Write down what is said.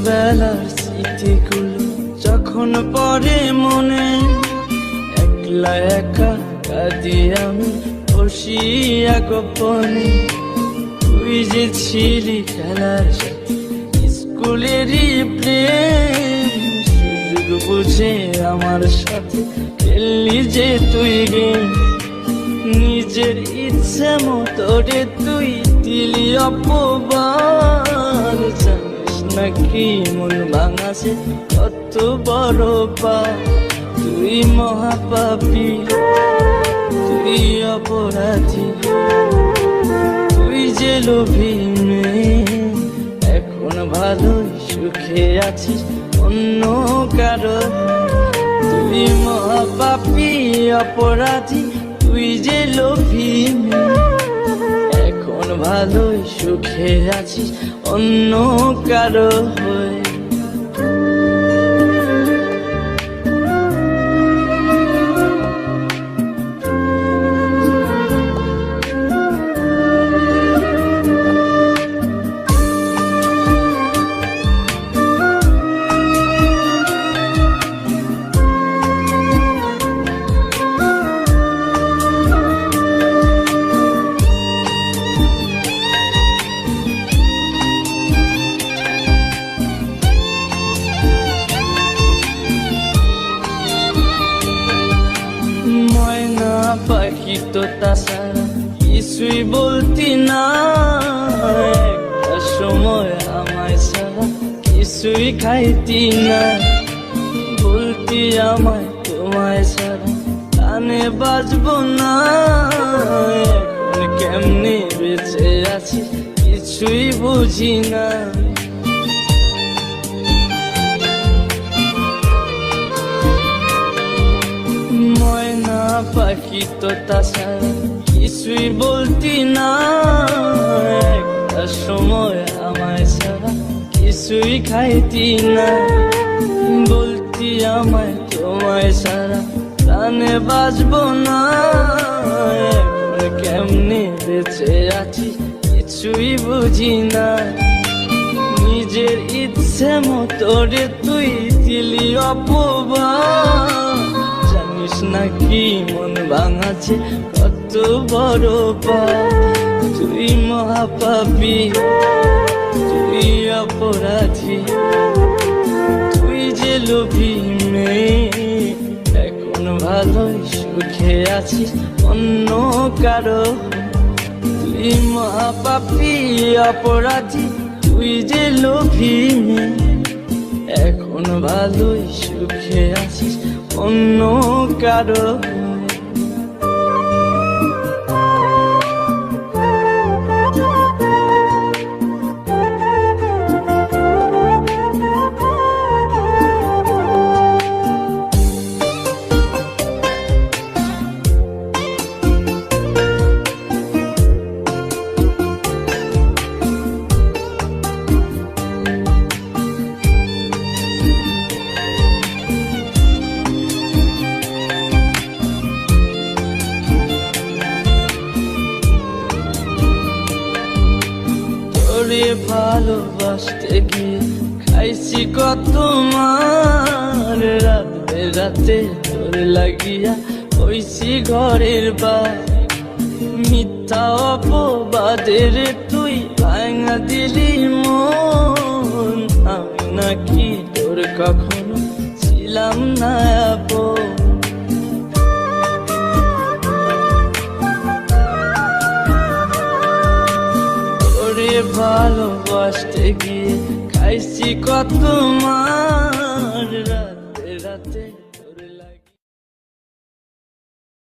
ছোটবেলার স্মৃতিগুলো যখন পড়ে মনে, একলা একা কাঁদি আমি বসিয়া গোপনে। তুই যে ছিলি খেলার সাথে স্কুলেরই প্রেম, সুযোগ বুঝে আমার সাথে খেললি যে তুই গেম। নিজের ইচ্ছে মতো রে তুই দিলি অপবাদ, জানিস নাকি মন ভাঙাছে কত বড় পাপ। তুই মহাপাপী, তুই অপরাধী, তুই যে লোভী মেয়ে, এখন ভালোই সুখে আছিস অন্য কারো। তুই মহাপাপী অপরাধী, তুই যে লোভী মেয়ে, এখন ভালোই সুখে আছিস অন্য কারো হয়ে। ময়না পাখি তো তাছাড়া কিছুই বলতি না, একটা সময় আমায় ছাড়া কিছুই খাইতি না। বলতি আমায় তোমায় ছাড়া কানে বাজবো না, এখন কেমনে বেঁচে আছি কিছুই বুঝি না। ময়না পাখি তো তাছাড়া কিছুই বলতি না, একটা সময় আমায় ছাড়া কিছুই খাইতি না। বলতি আমায় তোমায় ছাড়া প্রাণে বাজবো না, এখন কেমনে বেঁচে আছি কিছুই বুঝি না। নিজের ইচ্ছে মতো রে তুই দিলি অপবাদ, জানিস নাকি মন ভাঙাছে কত বড় পাপ। তুই মহাপাপী, তুই অপরাধী, তুই যে লোভী মেয়ে, এখন ভালোই সুখে আছিস অন্য কারো। তুই মহাপাপী অপরাধী, তুই যে লোভী মেয়ে, এখন ভালোই সুখে আছিস অন্য কারো। তোরে ভালোবাসতে গিয়ে খাইছি কত মার, রাত বেরাতে তোর লাগিয়া হইছি ঘরের বার। মিথ্যা অপবাদের তুই ভাঙা দিলি মন, আমি নাকি তোর কখনো ছিলাম না আপন। ভালোবাসতে গিয়ে খাইছি কত মার,